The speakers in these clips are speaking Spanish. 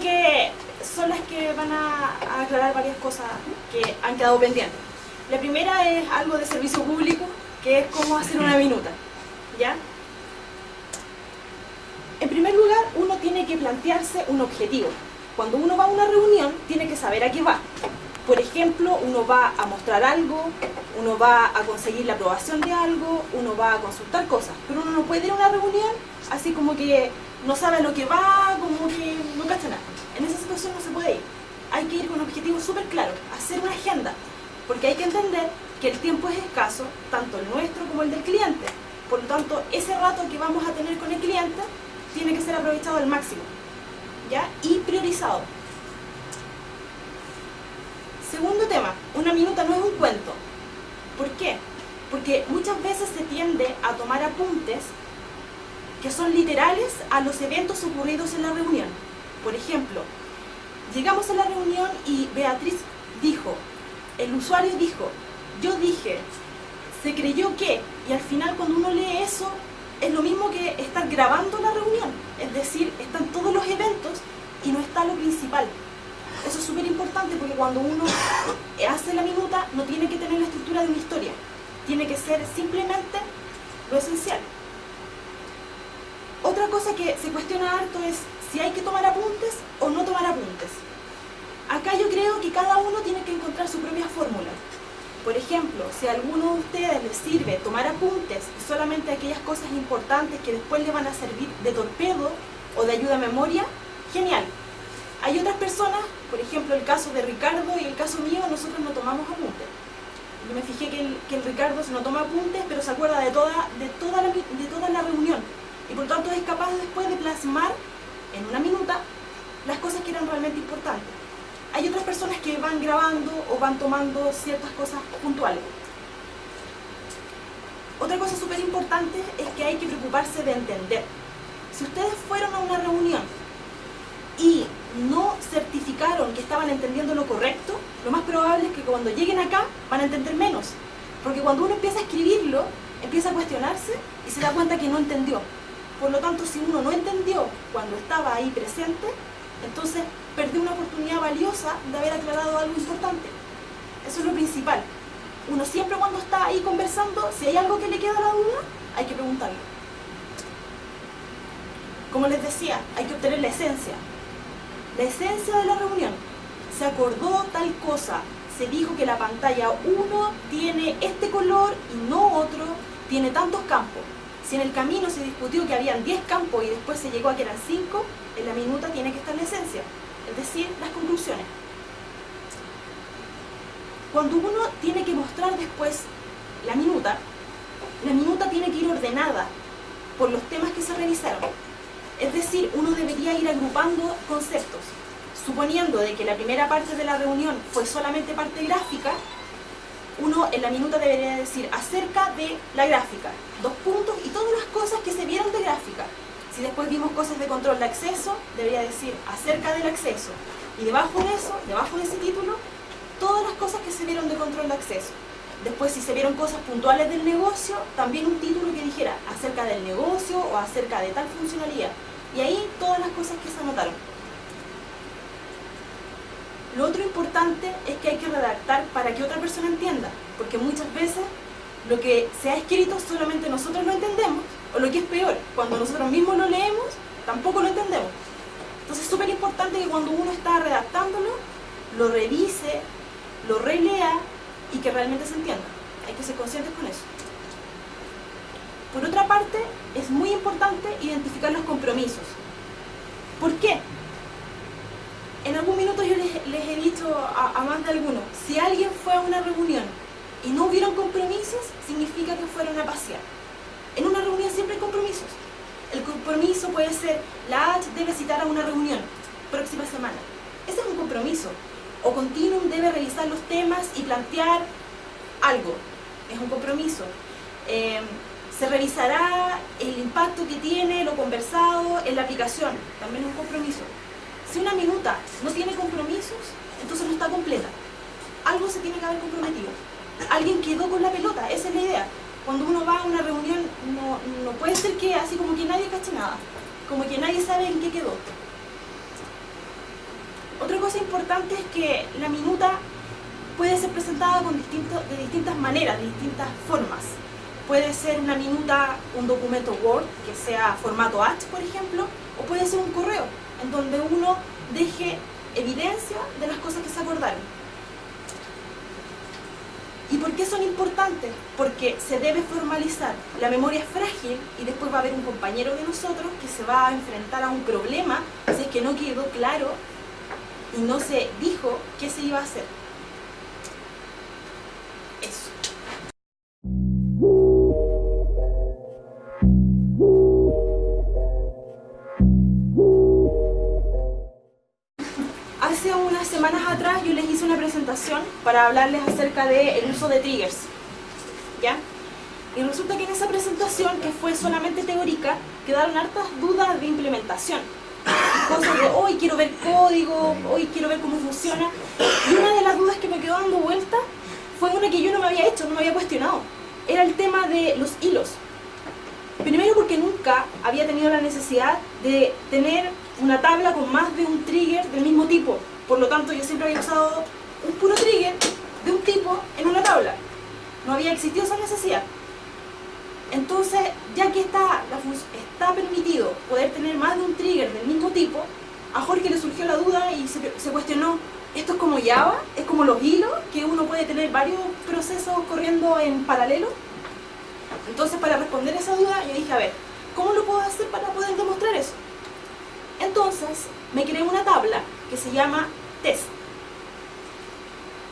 que son las que van a aclarar varias cosas que han quedado pendientes. La primera es algo de servicio público, que es cómo hacer una minuta, ¿ya? En primer lugar, uno tiene que plantearse un objetivo. Cuando uno va a una reunión, tiene que saber a qué va. Por ejemplo, uno va a mostrar algo, uno va a conseguir la aprobación de algo, uno va a consultar cosas. Pero uno no puede ir a una reunión así como que no sabe a lo que va, como que no cacha nada. En esa situación no se puede ir. Hay que ir con un objetivo súper claro, hacer una agenda. Porque hay que entender que el tiempo es escaso, tanto el nuestro como el del cliente. Por lo tanto, ese rato que vamos a tener con el cliente tiene que ser aprovechado al máximo, ¿ya? Y priorizado. Segundo tema, una minuta no es un cuento. ¿Por qué? Porque muchas veces se tiende a tomar apuntes que son literales a los eventos ocurridos en la reunión. Por ejemplo, llegamos a la reunión y Beatriz dijo, el usuario dijo, yo dije, se creyó que, y al final cuando uno lee eso, es lo mismo que estar grabando la reunión. Es decir, están todos los eventos y no está lo principal. Eso es súper importante porque cuando uno hace la minuta no tiene que tener la estructura de una historia. Tiene que ser simplemente lo esencial. Otra cosa que se cuestiona harto es si hay que tomar apuntes o no tomar apuntes. Acá yo creo que cada uno tiene que encontrar su propia fórmula. Por ejemplo, si a alguno de ustedes les sirve tomar apuntes y solamente aquellas cosas importantes que después le van a servir de torpedo o de ayuda a memoria, genial. Hay otras personas, por ejemplo el caso de Ricardo y el caso mío, nosotros no tomamos apuntes. Yo me fijé que el Ricardo no toma apuntes, pero se acuerda de toda la reunión. Y por lo tanto es capaz después de plasmar en una minuta las cosas que eran realmente importantes. Hay otras personas que van grabando o van tomando ciertas cosas puntuales. Otra cosa súper importante es que hay que preocuparse de entender. Si ustedes fueron a una reunión y no certificaron que estaban entendiendo lo correcto, lo más probable es que cuando lleguen acá van a entender menos. Porque cuando uno empieza a escribirlo, empieza a cuestionarse y se da cuenta que no entendió. Por lo tanto, si uno no entendió cuando estaba ahí presente, entonces perdió una oportunidad valiosa de haber aclarado algo importante. Eso es lo principal. Uno siempre cuando está ahí conversando, si hay algo que le queda a la duda, hay que preguntarlo. Como les decía, hay que obtener la esencia. La esencia de la reunión. Se acordó tal cosa, se dijo que la pantalla 1 tiene este color y no otro, tiene tantos campos. Si en el camino se discutió que habían 10 campos y después se llegó a que eran 5, en la minuta tiene que estar la esencia, es decir, las conclusiones. Cuando uno tiene que mostrar después la minuta tiene que ir ordenada por los temas que se revisaron. Es decir, uno debería ir agrupando conceptos. Suponiendo de que la primera parte de la reunión fue solamente parte gráfica, uno en la minuta debería decir acerca de la gráfica, 2 puntos y todas las cosas que se vieron de gráfica. Si después vimos cosas de control de acceso, debería decir acerca del acceso. Y debajo de eso, debajo de ese título, todas las cosas que se vieron de control de acceso. Después, si se vieron cosas puntuales del negocio, también un título que dijera acerca del negocio o acerca de tal funcionalidad. Y ahí todas las cosas que se anotaron. Lo otro importante es que hay que redactar para que otra persona entienda, porque muchas veces lo que se ha escrito solamente nosotros lo entendemos, o lo que es peor, cuando nosotros mismos lo leemos, tampoco lo entendemos. Entonces es súper importante que cuando uno está redactándolo, lo revise, lo relea y que realmente se entienda. Hay que ser conscientes con eso. Por otra parte, es muy importante identificar los compromisos. ¿Por qué? En algún minuto yo les he dicho a más de alguno, si alguien fue a una reunión y no hubieron compromisos, significa que fueron a pasear. En una reunión siempre hay compromisos. El compromiso puede ser, la H debe citar a una reunión próxima semana. Ese es un compromiso. O Continuum debe revisar los temas y plantear algo. Es un compromiso. Se revisará el impacto que tiene lo conversado en la aplicación. También es un compromiso. Si una minuta no tiene compromisos, entonces no está completa. Algo se tiene que haber comprometido. Alguien quedó con la pelota, esa es la idea. Cuando uno va a una reunión, no puede ser que así como que nadie cache nada. Como que nadie sabe en qué quedó. Otra cosa importante es que la minuta puede ser presentada de distintas maneras, de distintas formas. Puede ser una minuta, un documento Word, que sea formato H, por ejemplo, o puede ser un correo, en donde uno deje evidencia de las cosas que se acordaron. ¿Y por qué son importantes? Porque se debe formalizar. La memoria es frágil y después va a haber un compañero de nosotros que se va a enfrentar a un problema si es que no quedó claro y no se dijo qué se iba a hacer. Eso. Hace unas semanas atrás yo les hice una presentación para hablarles acerca del uso de triggers, ¿ya? Y resulta que en esa presentación, que fue solamente teórica, quedaron hartas dudas de implementación. Cosas de, hoy quiero ver código, hoy quiero ver cómo funciona. Y una de las dudas que me quedó dando vuelta fue una que yo no me había hecho, no me había cuestionado. Era el tema de los hilos. Primero porque nunca había tenido la necesidad de tener una tabla con más de un trigger del mismo tipo. Por lo tanto, yo siempre había usado un puro trigger de un tipo en una tabla. No había existido esa necesidad. Entonces, ya que está permitido poder tener más de un trigger del mismo tipo, a Jorge le surgió la duda y se cuestionó, ¿esto es como Java? ¿Es como los hilos? ¿Que uno puede tener varios procesos corriendo en paralelo? Entonces, para responder esa duda, yo dije, a ver, ¿cómo lo puedo hacer para poder demostrar eso? Entonces, me creé una tabla que se llama test.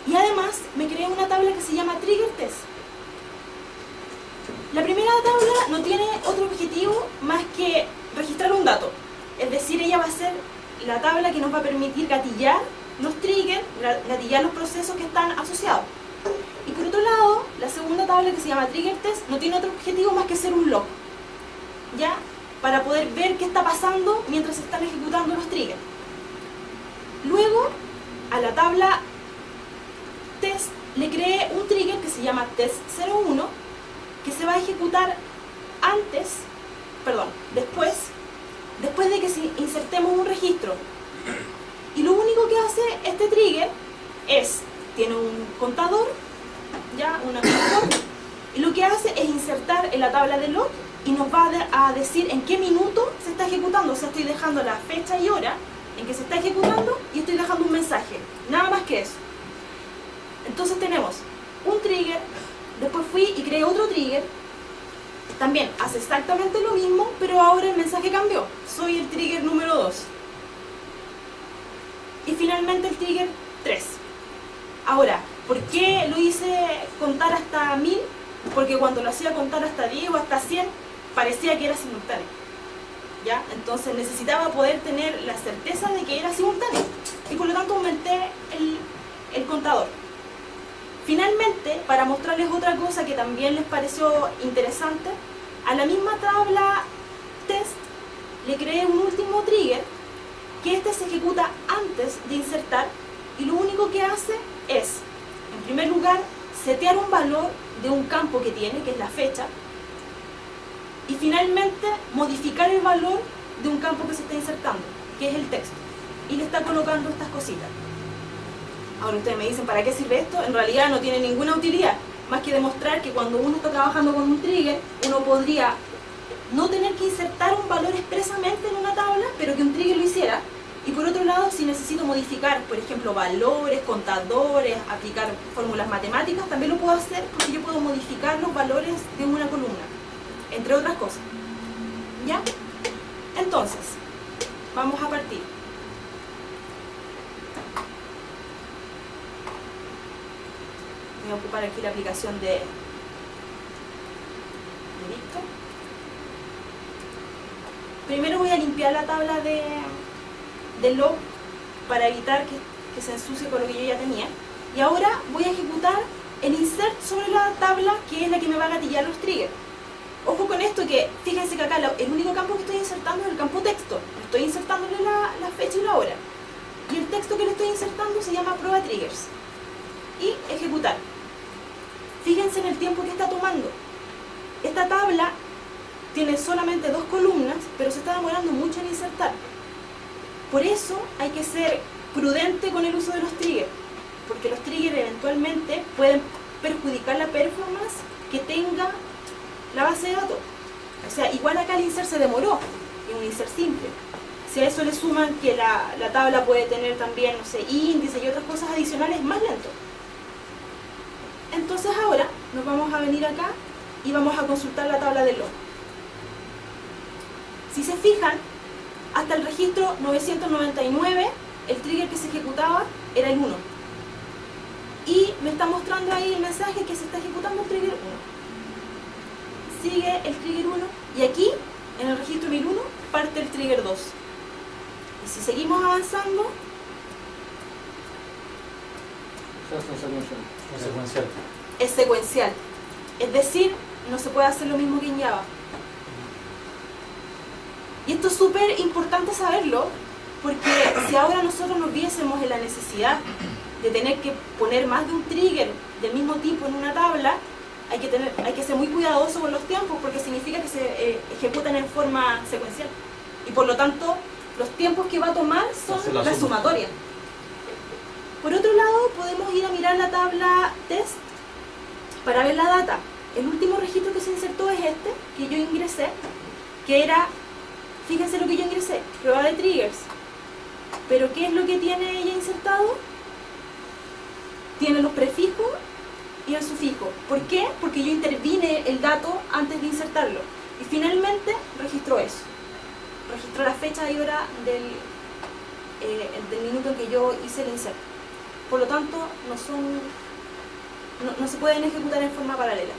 Y además, me creé una tabla que se llama trigger test. La primera tabla no tiene otro objetivo más que registrar un dato. Es decir, ella va a ser la tabla que nos va a permitir gatillar los triggers, gatillar los procesos que están asociados. Y por otro lado, la segunda tabla que se llama trigger test no tiene otro objetivo más que ser un log, ¿ya? Para poder ver qué está pasando mientras se están ejecutando los triggers. Luego, a la tabla test le creé un trigger que se llama test01, que se va a ejecutar después de que insertemos un registro. Y lo único que hace este trigger tiene un contador, ya, una contador, y lo que hace es insertar en la tabla de log y nos va a decir en qué minuto se está ejecutando. O sea, estoy dejando la fecha y hora en que se está ejecutando y estoy dejando un mensaje, nada más que eso. Entonces tenemos un trigger, después fui y creé otro trigger, también hace exactamente lo mismo, pero ahora el mensaje cambió, soy el trigger número 2. Y finalmente el trigger 3. Ahora, ¿por qué lo hice contar hasta 1000? Porque cuando lo hacía contar hasta 10 o hasta 100, parecía que era simultáneo, ¿ya? Entonces necesitaba poder tener la certeza de que era simultáneo, y por lo tanto aumenté el contador. Finalmente, para mostrarles otra cosa que también les pareció interesante, a la misma tabla test le creé un último trigger, que se ejecuta antes de insertar, y lo único que hace es, en primer lugar, setear un valor de un campo que tiene, que es la fecha, y finalmente modificar el valor de un campo que se está insertando, que es el texto, y le está colocando estas cositas. Ahora ustedes me dicen, ¿para qué sirve esto? En realidad no tiene ninguna utilidad, más que demostrar que cuando uno está trabajando con un trigger, uno podría no tener que insertar un valor expresamente en una tabla, pero que un trigger lo hiciera. Y por otro lado, si necesito modificar, por ejemplo, valores, contadores, aplicar fórmulas matemáticas, también lo puedo hacer porque yo puedo modificar los valores de una columna, entre otras cosas. ¿Ya? Entonces, vamos a partir. Voy a ocupar aquí la aplicación de Víctor. Primero voy a limpiar la tabla de log para evitar que se ensucie con lo que yo ya tenía. Y ahora voy a ejecutar el insert sobre la tabla, que es la que me va a gatillar los triggers. Ojo con esto, que fíjense que acá el único campo que estoy insertando es el campo texto. Estoy insertándole la fecha y la hora. Y el texto que le estoy insertando se llama prueba triggers. Y ejecutar. Fíjense en el tiempo que está tomando. Esta tabla tiene solamente 2 columnas, pero se está demorando mucho en insertar. Por eso hay que ser prudente con el uso de los triggers, porque los triggers eventualmente pueden perjudicar la performance que tenga la base de datos. O sea, igual acá el insert se demoró, en un insert simple. Si a eso le suman que la tabla puede tener también, no sé, índices y otras cosas adicionales, más lento. Entonces ahora nos vamos a venir acá y vamos a consultar la tabla del log. Si se fijan, hasta el registro 999, el trigger que se ejecutaba era el 1. Y me está mostrando ahí el mensaje que se está ejecutando el trigger 1. Sigue el trigger 1 y aquí, en el registro 1001, parte el trigger 2. Y si seguimos avanzando, es secuencial. Es decir, no se puede hacer lo mismo que en Java. Y esto es súper importante saberlo, porque si ahora nosotros nos viésemos en la necesidad de tener que poner más de un trigger del mismo tipo en una tabla, hay que ser muy cuidadoso con los tiempos, porque significa que se ejecutan en forma secuencial. Y por lo tanto, los tiempos que va a tomar son la sumatoria. Por otro lado, podemos ir a mirar la tabla test para ver la data. El último registro que se insertó es este, que yo ingresé, que era, fíjense lo que yo ingresé, prueba de triggers. Pero ¿qué es lo que tiene ella insertado? Tiene los prefijos y el sufijo. ¿Por qué? Porque yo intervine el dato antes de insertarlo. Y finalmente registró eso. Registró la fecha y hora del minuto en que yo hice el insert. Por lo tanto, no se pueden ejecutar en forma paralela.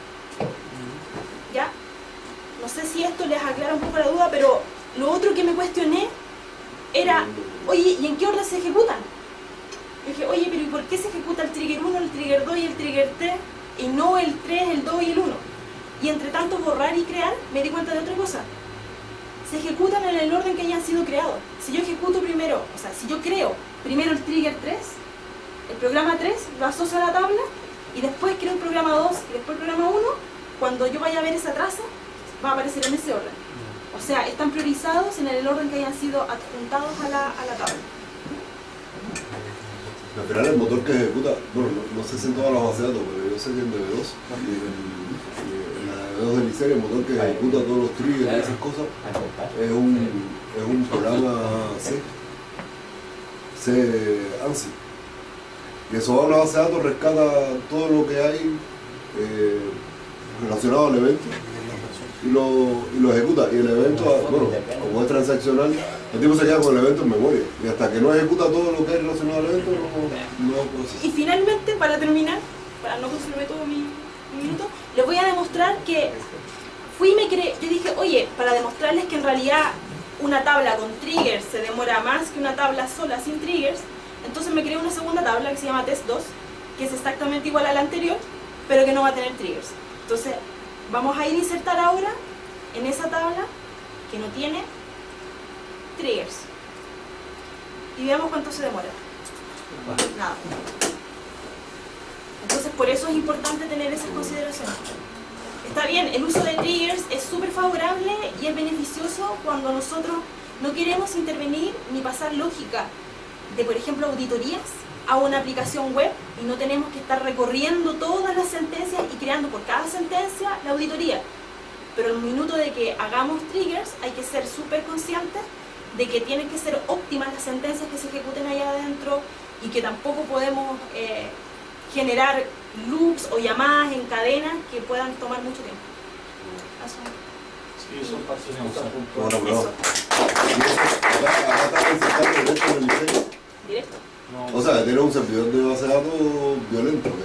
¿Ya? No sé si esto les aclara un poco la duda, pero lo otro que me cuestioné era, oye, ¿y en qué orden se ejecutan? Yo dije, oye, pero ¿y por qué se ejecuta el trigger 1, el trigger 2 y el trigger 3 y no el 3, el 2 y el 1? Y entre tanto borrar y crear, me di cuenta de otra cosa. Se ejecutan en el orden que hayan sido creados. Si yo ejecuto primero, o sea, si yo creo primero el trigger 3, el programa 3 lo asocio a la tabla y después creo el programa 2 y después el programa 1, cuando yo vaya a ver esa traza, va a aparecer en ese orden. O sea, están priorizados en el orden que hayan sido adjuntados a la tabla. Al final el motor que ejecuta, bueno, no sé si en todas las bases de datos, pero yo sé que en DB2 y en la DB2 de Licea, el motor que ejecuta todos los triggers y esas cosas es un programa C ANSI. Y eso va a una base de datos, rescata todo lo que hay relacionado al evento y lo ejecuta. Y el evento, bueno, como es transaccional, el tipo se queda con el evento en memoria. Y hasta que no ejecuta todo lo que hay relacionado al evento, no procesa. Y finalmente, para terminar, para no consumirme todo mi minuto, les voy a demostrar que yo dije, oye, para demostrarles que en realidad una tabla con triggers se demora más que una tabla sola sin triggers, entonces me creé una segunda tabla que se llama test2, que es exactamente igual a la anterior, pero que no va a tener triggers. Entonces, vamos a ir a insertar ahora en esa tabla que no tiene triggers. Y veamos cuánto se demora. Nada. Entonces, por eso es importante tener esas consideraciones. Está bien, el uso de triggers es súper favorable y es beneficioso cuando nosotros no queremos intervenir ni pasar lógica de, por ejemplo, auditorías a una aplicación web y no tenemos que estar recorriendo todas las sentencias y creando por cada sentencia la auditoría. Pero en el minuto de que hagamos triggers hay que ser súper conscientes de que tienen que ser óptimas las sentencias que se ejecuten allá adentro y que tampoco podemos generar loops o llamadas en cadena que puedan tomar mucho tiempo. Sí, eso es fácil. Bueno, pero acá está insertado directo en el diseño. Directo. O sea, que tiene un servidor de base de datos violento, que